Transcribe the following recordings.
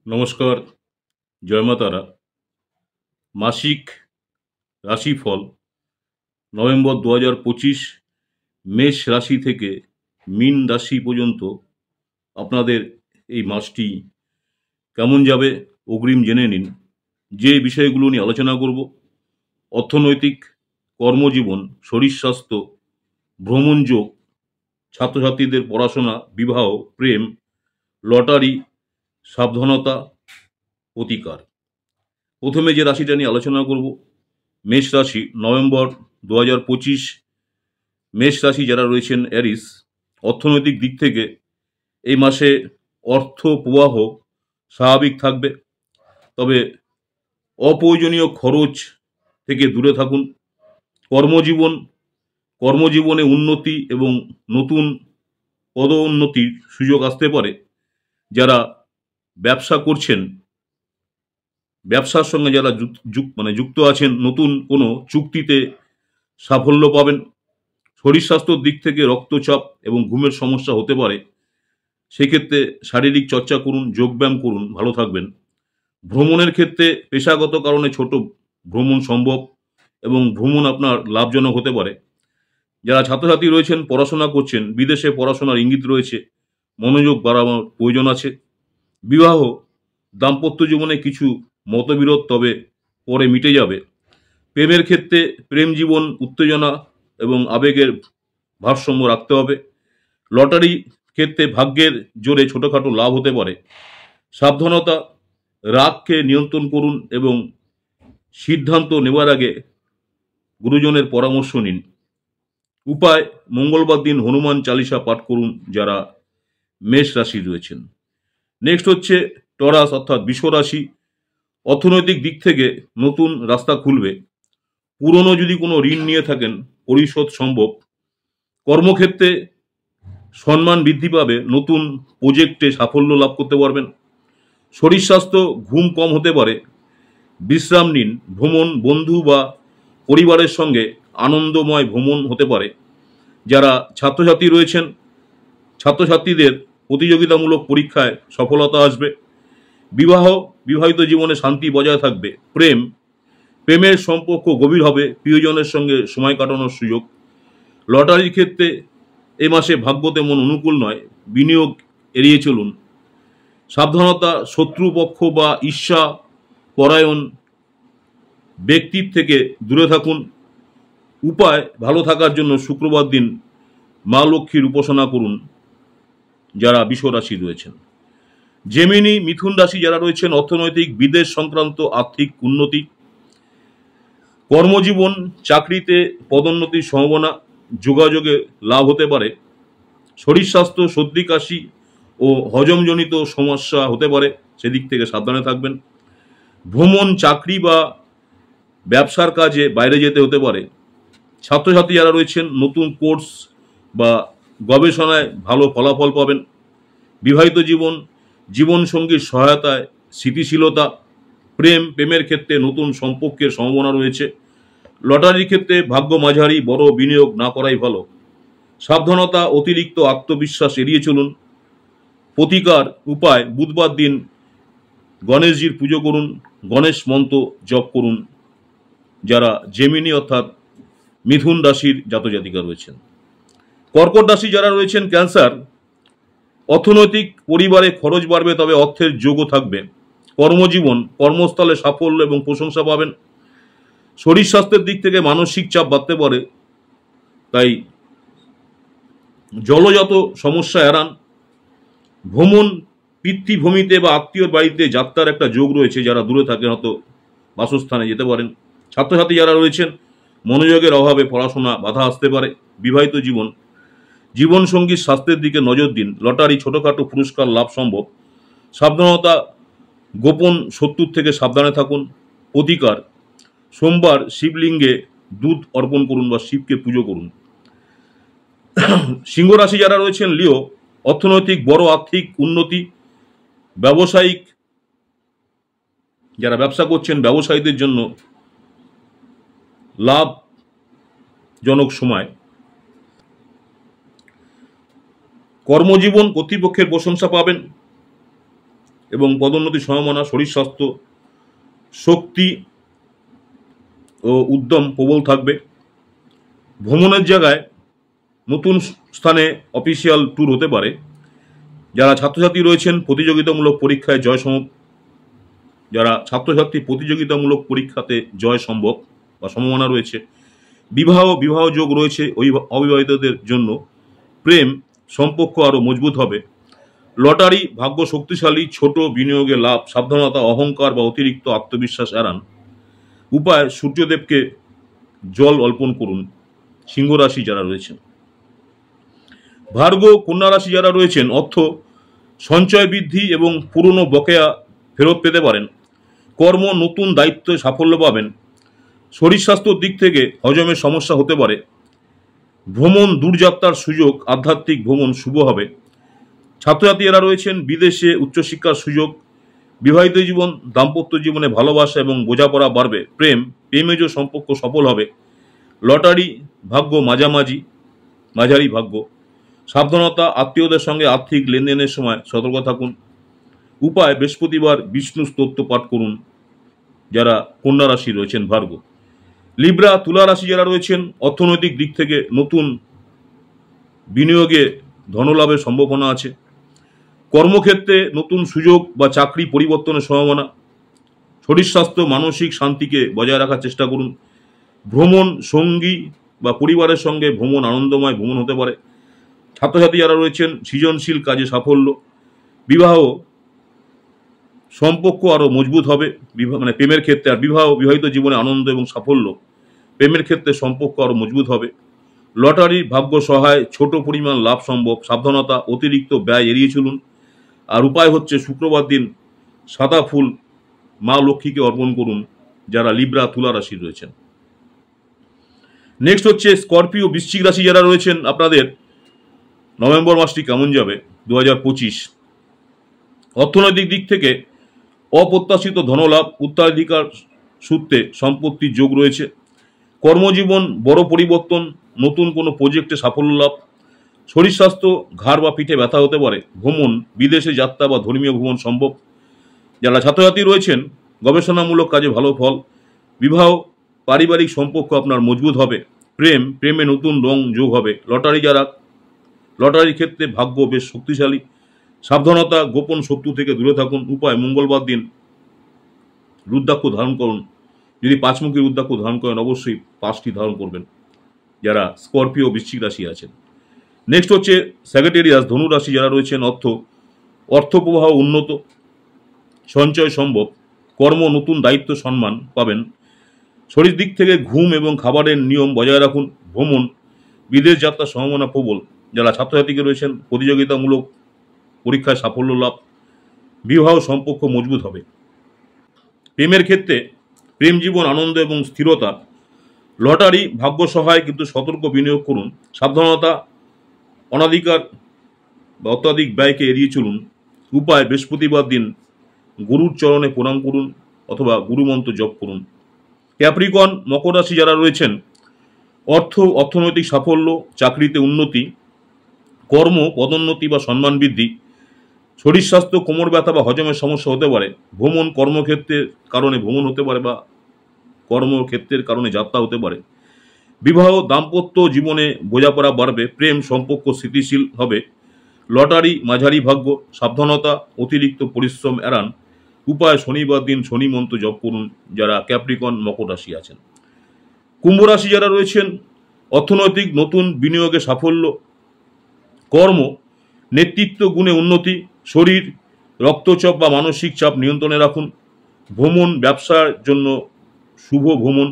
নমস্কার, জয় মা তারা। মাসিক রাশিফল নভেম্বর 2025 মেষ রাশি থেকে মীন রাশি পর্যন্ত আপনাদের এই মাসটি কেমন যাবে অগ্রিম জেনে নিন। যে বিষয়গুলো নিয়ে আলোচনা করব: অর্থনৈতিক, কর্মজীবন, শরীর স্বাস্থ্য, ভ্রমণ যোগ, ছাত্রছাত্রীদের পড়াশোনা, বিবাহ, প্রেম, লটারি, সাবধানতা, প্রতিকার। প্রথমে যে রাশিটা নিয়ে আলোচনা করব, মেষ রাশি। নভেম্বর 2025 মেষ রাশি যারা রয়েছেন অ্যারিস, অর্থনৈতিক দিক থেকে এই মাসে অর্থ প্রবাহ স্বাভাবিক থাকবে, তবে অপ্রয়োজনীয় খরচ থেকে দূরে থাকুন। কর্মজীবনে উন্নতি এবং নতুন পদোন্নতির সুযোগ আসতে পারে। যারা ব্যবসা করছেন, ব্যবসার সঙ্গে যারা যুক্ত আছেন, নতুন কোনো চুক্তিতে সাফল্য পাবেন। শরীর স্বাস্থ্যর দিক থেকে রক্তচাপ এবং ঘুমের সমস্যা হতে পারে, সেক্ষেত্রে শারীরিক চর্চা করুন, যোগব্যায়াম করুন, ভালো থাকবেন। ভ্রমণের ক্ষেত্রে পেশাগত কারণে ছোট ভ্রমণ সম্ভব এবং ভ্রমণ আপনার লাভজনক হতে পারে। যারা ছাত্রছাত্রী রয়েছেন, পড়াশোনা করছেন, বিদেশে পড়াশোনার ইঙ্গিত রয়েছে, মনোযোগ বাড়ানোর প্রয়োজন আছে। বিবাহ, দাম্পত্য জীবনে কিছু মতবিরোধ, তবে পরে মিটে যাবে। প্রেমের ক্ষেত্রে প্রেম জীবন উত্তেজনা এবং আবেগের ভারসাম্য রাখতে হবে। লটারি ক্ষেত্রে ভাগ্যের জোরে ছোটোখাটো লাভ হতে পারে। সাবধানতা, রাগকে নিয়ন্ত্রণ করুন এবং সিদ্ধান্ত নেওয়ার আগে গুরুজনের পরামর্শ নিন। উপায়: মঙ্গলবার দিন হনুমান চালিসা পাঠ করুন যারা মেষ রাশি রয়েছেন। নেক্সট হচ্ছে টরাস অর্থাৎ বৃষ রাশি। অর্থনৈতিক দিক থেকে নতুন রাস্তা খুলবে। পুরনো যদি কোনো ঋণ নিয়ে থাকেন, পরিশোধ সম্ভব। কর্মক্ষেত্রে সম্মান বৃদ্ধি পাবে, নতুন প্রজেক্টে সাফল্য লাভ করতে পারবেন। শরীর স্বাস্থ্য, ঘুম কম হতে পারে, বিশ্রাম নিন। ভ্রমণ, বন্ধু বা পরিবারের সঙ্গে আনন্দময় ভ্রমণ হতে পারে। যারা ছাত্রছাত্রী রয়েছেন, ছাত্রছাত্রীদের প্রতিযোগিতামূলক পরীক্ষায় সফলতা আসবে। বিবাহিত জীবনে শান্তি বজায় থাকবে। প্রেমের সম্পর্ক গভীর হবে, প্রিয়জনের সঙ্গে সময় কাটানোর সুযোগ। লটারির ক্ষেত্রে এ মাসে ভাগ্য তেমন অনুকূল নয়, বিনিয়োগ এড়িয়ে চলুন। সাবধানতা, শত্রুপক্ষ বা ঈর্ষা পরায়ণ ব্যক্তির থেকে দূরে থাকুন। উপায়: ভালো থাকার জন্য শুক্রবার দিন মা লক্ষ্মীর উপাসনা করুন যারা বৃষ রাশি রয়েছেন। জেমিনি, মিথুন রাশি যারা রয়েছেন, অর্থনৈতিক, বিদেশ সংক্রান্ত আর্থিক উন্নতি। কর্মজীবন, চাকরিতে পদোন্নতির সম্ভাবনা, যোগাযোগে লাভ হতে পারে। শরীর স্বাস্থ্য, সর্দি কাশি ও হজমজনিত সমস্যা হতে পারে, সেদিক থেকে সাবধানে থাকবেন। ভ্রমণ, চাকরি বা ব্যবসার কাজে বাইরে যেতে হতে পারে। ছাত্রছাত্রী যারা রয়েছেন, নতুন কোর্স বা গবেষণায় ভালো ফলাফল পাবেন। বিবাহিত জীবনসঙ্গীর সহায়তায় স্থিতিশীলতা। প্রেমের ক্ষেত্রে নতুন সম্পর্কের সম্ভাবনা রয়েছে। লটারির ক্ষেত্রে ভাগ্য মাঝারি, বড় বিনিয়োগ না করাই ভালো। সাবধানতা, অতিরিক্ত আত্মবিশ্বাস এড়িয়ে চলুন। প্রতিকার উপায়: বুধবার দিন গণেশজির পুজো করুন, গণেশ মন্ত্র জপ করুন যারা জেমিনি অর্থাৎ মিথুন রাশির জাতজাতিকা রয়েছেন। কর্কট রাশি যারা রয়েছেন, ক্যান্সার। অর্থনৈতিক, পরিবারে খরচ বাড়বে, তবে অর্থের যোগও থাকবে। কর্মস্থলে সাফল্য এবং প্রশংসা পাবেন। শরীর স্বাস্থ্যের দিক থেকে মানসিক চাপ বাড়তে পারে, তাই জলজাত সমস্যা এড়ান। ভ্রমণ, পিতৃভূমিতে বা আত্মীয়র বাড়িতে যাত্রার একটা যোগ রয়েছে, যারা দূরে থাকেন হয়তো বাসস্থানে যেতে পারেন। ছাত্রছাত্রী যারা রয়েছেন, মনোযোগের অভাবে পড়াশোনা বাধা আসতে পারে। বিবাহিত জীবনসঙ্গীর স্বাস্থ্যের দিকে নজর দিন। লটারি, ছোটোখাটো পুরস্কার লাভ সম্ভব। সাবধানতা, গোপন শত্রুর থেকে সাবধানে থাকুন। প্রতিকার: সোমবার শিবলিঙ্গে দুধ অর্পণ করুন বা শিবকে পুজো করুন। সিংহ রাশি যারা রয়েছেন, লিও। অর্থনৈতিক, বড় আর্থিক উন্নতি। ব্যবসায়িক, যারা ব্যবসা করছেন, ব্যবসায়ীদের জন্য লাভজনক সময়। কর্মজীবন, কর্তৃপক্ষের প্রশংসা পাবেন। এবং পদোন্নতির সম্ভাবনা। শরীর স্বাস্থ্য, শক্তি ও উদ্যম প্রবল থাকবে। ভ্রমণের জায়গায় নতুন স্থানে অফিসিয়াল ট্যুর হতে পারে। যারা ছাত্রছাত্রী রয়েছেন প্রতিযোগিতামূলক পরীক্ষায় প্রতিযোগিতামূলক পরীক্ষাতে জয় সম্ভব বা সম্ভাবনা রয়েছে। বিবাহ যোগ রয়েছে অবিবাহিতদের জন্য। প্রেম সম্পর্ক আরও মজবুত হবে। লটারি ভাগ্য শক্তিশালী, ছোট বিনিয়োগে লাভ। সাবধানতা, অহংকার বা অতিরিক্ত আত্মবিশ্বাস এড়ান। উপায় সূর্যদেবকে জল অর্পণ করুন। সিংহ রাশি যারা রয়েছেন। ভার্গো কন্যা রাশি যারা রয়েছেন অর্থ সঞ্চয় বৃদ্ধি এবং পুরনো বকেয়া ফেরত পেতে পারেন। কর্ম নতুন দায়িত্বে সাফল্য পাবেন। শরীর স্বাস্থ্যের দিক থেকে হজমের সমস্যা হতে পারে। ভ্রমণ দূরযাত্রার সুযোগ, আধ্যাত্মিক ভ্রমণ শুভ হবে। ছাত্রছাত্রী যারা রয়েছেন বিদেশে উচ্চশিক্ষার সুযোগ। বিবাহিত জীবন, দাম্পত্য জীবনে ভালোবাসা এবং বোঝাপড়া বাড়বে। প্রেমেজ সম্পর্ক সফল হবে। লটারি ভাগ্য মাঝারি ভাগ্য। সাবধানতা, আত্মীয়দের সঙ্গে আর্থিক লেনদেনের সময় সতর্ক থাকুন। উপায় বৃহস্পতিবার বিষ্ণু স্তোত্র পাঠ করুন যারা কন্যা রাশি রয়েছেন ভার্গো। লিব্রা তুলা রাশি যারা রয়েছেন অর্থনৈতিক দিক থেকে নতুন বিনিয়োগে ধনলাভের সম্ভাবনা আছে। কর্মক্ষেত্রে নতুন সুযোগ বা চাকরি পরিবর্তনের সম্ভাবনা। শরীর স্বাস্থ্য, মানসিক শান্তিকে বজায় রাখার চেষ্টা করুন। ভ্রমণ সঙ্গী বা পরিবারের সঙ্গে ভ্রমণ আনন্দময় ভ্রমণ হতে পারে। ছাত্রছাত্রী যারা রয়েছেন সৃজনশীল কাজে সাফল্য। বিবাহ সম্পর্ক আরও মজবুত হবে প্রেমের ক্ষেত্রে। আর বিবাহিত জীবনে আনন্দ এবং সাফল্য। প্রেমের ক্ষেত্রে সম্পর্ক আরও মজবুত হবে। লটারি ভাগ্য সহায়, ছোট পরিমাণ লাভ সম্ভব। সাবধানতা, অতিরিক্ত ব্যয় এড়িয়ে চলুন। আর উপায় হচ্ছে শুক্রবার দিন সাদা ফুল মা লক্ষ্মীকে অর্পণ করুন যারা লিব্রা তুলা রাশি রয়েছেন। নেক্সট হচ্ছে স্করপিও বৃশ্চিক রাশি যারা রয়েছেন আপনাদের নভেম্বর মাসটি কেমন যাবে 2025। অর্থনৈতিক দিক থেকে অপ্রত্যাশিত ধনলাভ, উত্তরাধিকার সূত্রে সম্পত্তির যোগ রয়েছে। কর্মজীবন বড় পরিবর্তন, নতুন কোনো প্রজেক্টে সাফল্য লাভ। শরীর স্বাস্থ্য, ঘাড় বা পিঠে ব্যথা হতে পারে। ভ্রমণ, বিদেশে যাত্রা বা ধর্মীয় ভ্রমণ সম্ভব। যারা ছাত্রছাত্রী রয়েছেন গবেষণামূলক কাজে ভালো ফল। বিবাহ, পারিবারিক সম্পর্ক আপনার মজবুত হবে। প্রেমে নতুন রং যোগ হবে। লটারির ক্ষেত্রে ভাগ্য বেশ শক্তিশালী। সাবধানতা, গোপন শত্রু থেকে দূরে থাকুন। উপায় মঙ্গলবার দিন রুদ্রাক্ষ ধারণ করুন। যদি 5মুখী রুদ্রাক্ষ ধারণ করেন অবশ্যই 5টি ধারণ করবেন যারা স্করপিও বৃশ্চিক রাশি আছেন। নেক্সট হচ্ছে স্যাজিটেরিয়াস ধনু রাশি যারা রয়েছেন অর্থ প্রবাহ উন্নত, সঞ্চয় সম্ভব। কর্ম নতুন দায়িত্ব, সম্মান পাবেন। শরীর দিক থেকে ঘুম এবং খাবারের নিয়ম বজায় রাখুন। ভ্রমণ, বিদেশ যাত্রার সম্ভাবনা প্রবল। যারা ছাত্রছাত্রীকে রয়েছেন প্রতিযোগিতামূলক পরীক্ষায় সাফল্য লাভ। বিবাহ সম্পর্ক মজবুত হবে। প্রেমের ক্ষেত্রে প্রেম জীবন আনন্দ এবং স্থিরতা। লটারি ভাগ্য সহায় কিন্তু সতর্ক বিনিয়োগ করুন। সাবধানতা, অত্যাধিক ব্যয়কে এড়িয়ে চলুন। উপায় বৃহস্পতিবার দিন গুরুর চরণে প্রণাম করুন অথবা গুরুমন্ত্র জপ করুন। ক্যাপ্রিকন মকর রাশি যারা রয়েছেন অর্থনৈতিক সাফল্য, চাকরিতে উন্নতি। কর্ম পদোন্নতি বা সম্মান বৃদ্ধি। শরীর স্বাস্থ্য, কোমর ব্যথা বা হজমের সমস্যা হতে পারে। ভ্রমণ, কর্মক্ষেত্রের কারণে ভ্রমণ হতে পারে বা কর্মক্ষেত্রের কারণে যাত্রা হতে পারে। বিবাহ, দাম্পত্য জীবনে বোঝাপড়া বাড়বে। প্রেম সম্পর্ক স্থিতিশীল হবে। লটারি মাঝারি ভাগ্য। সাবধানতা, অতিরিক্ত পরিশ্রম এড়ান। উপায় শনিবার দিন শনি মন্ত্র জপ করুন যারা ক্যাপ্রিকন মকর রাশি আছেন। কুম্ভ রাশি যারা রয়েছেন অর্থনৈতিক নতুন বিনিয়োগে সাফল্য। কর্ম, নেতৃত্ব গুণে উন্নতি। শরীর, রক্তচাপ বা মানসিক চাপ নিয়ন্ত্রণে রাখুন। ভ্রমণ, ব্যবসার জন্য শুভ ভ্রমণ।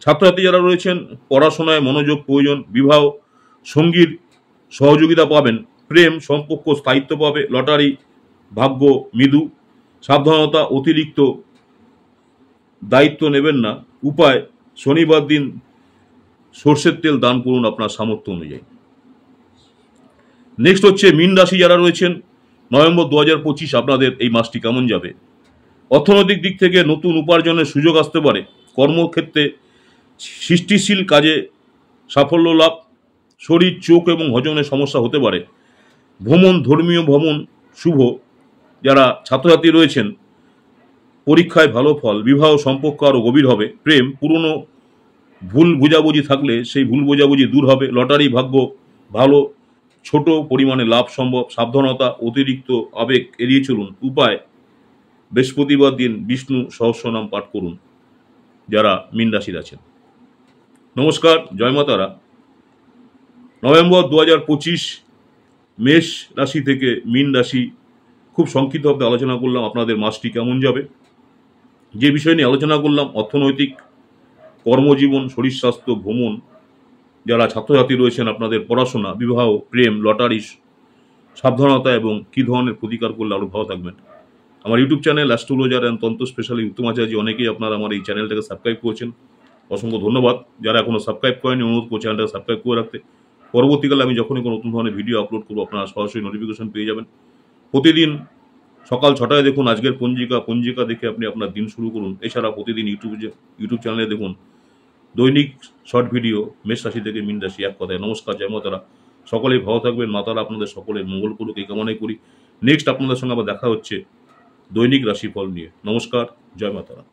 ছাত্রছাত্রী যারা রয়েছেন পড়াশোনায় মনোযোগ প্রয়োজন। বিবাহ, সঙ্গীর সহযোগিতা পাবেন। প্রেম সম্পর্ক স্থায়িত্ব পাবে। লটারি ভাগ্য মৃদু। সাবধানতা, অতিরিক্ত দায়িত্ব নেবেন না। উপায় শনিবার দিন সর্ষের তেল দান করুন আপনার সামর্থ্য অনুযায়ী। নেক্সট হচ্ছে মীন রাশি যারা রয়েছেন নভেম্বর 2025 আপনাদের এই মাসটি কেমন যাবে। অর্থনৈতিক দিক থেকে নতুন উপার্জনের সুযোগ আসতে পারে। কর্মক্ষেত্রে সৃষ্টিশীল কাজে সাফল্য লাভ। শরীর, চোখ এবং হজমের সমস্যা হতে পারে। ভ্রমণ, ধর্মীয় ভ্রমণ শুভ। যারা ছাত্রছাত্রী রয়েছেন, পরীক্ষায় ভালো ফল, বিবাহ সম্পর্ক আরও গভীর হবে, প্রেম পুরনো ভুল বোঝাবুঝি থাকলে সেই ভুল বোঝাবুঝি দূর হবে, লটারি ভাগ্য ভালো, ছোট পরিমাণে লাভ সম্ভব, সাবধানতা, অতিরিক্ত আবেগ এড়িয়ে চলুন। উপায়: বৃহস্পতিবার দিন বিষ্ণু সহস্রনাম পাঠ করুন যারা মীন রাশির আছেন। নমস্কার, জয় মা তারা। নভেম্বর 2025 মেষ রাশি থেকে মীন রাশি খুব সংক্ষিপ্তভাবে আলোচনা করলাম আপনাদের মাসটি কেমন যাবে। যে বিষয় নিয়ে আলোচনা করলাম, অর্থনৈতিক, কর্মজীবন, শরীর স্বাস্থ্য, ভ্রমণ, যারা ছাত্রছাত্রী রয়েছেন আপনাদের পড়াশোনা, বিবাহ, প্রেম, লটারি, সাবধানতা এবং কী ধরনের প্রতিকার করলে আরও ভালো থাকবেন। আমার ইউটিউব চ্যানেল অ্যাস্ট্রোলজার অ্যান্ড তন্ত্র স্পেশালি উত্তম আচার্য, অনেকেই আপনারা আমার এই চ্যানেলটাকে সাবস্ক্রাইব করেছেন, অসংখ্য ধন্যবাদ। যারা এখনও সাবস্ক্রাইব করেনি অনুরোধ করছি চ্যানেলটাকে সাবস্ক্রাইব করে রাখতে। পরবর্তীকালে আমি যখনই কোনো নতুন ধরনের ভিডিও আপলোড করবো আপনারা সরাসরি নোটিফিকেশন পেয়ে যাবেন। প্রতিদিন সকাল 6টায় দেখুন আজকের পঞ্জিকা দেখে আপনি আপনার দিন শুরু করুন। এছাড়া প্রতিদিন ইউটিউব চ্যানেলে দেখুন দৈনিক শর্ট ভিডিও মেষ রাশি থেকে মীন রাশি, এক কথায়। নমস্কার, জয় মাতারা। সকলেই ভালো থাকবেন, মাতারা আপনাদের সকলের মঙ্গল করুক এই কামনাই করি। নেক্সট আপনাদের সঙ্গে আবার দেখা হচ্ছে দৈনিক রাশিফল নিয়ে। নমস্কার, জয় মাতারা।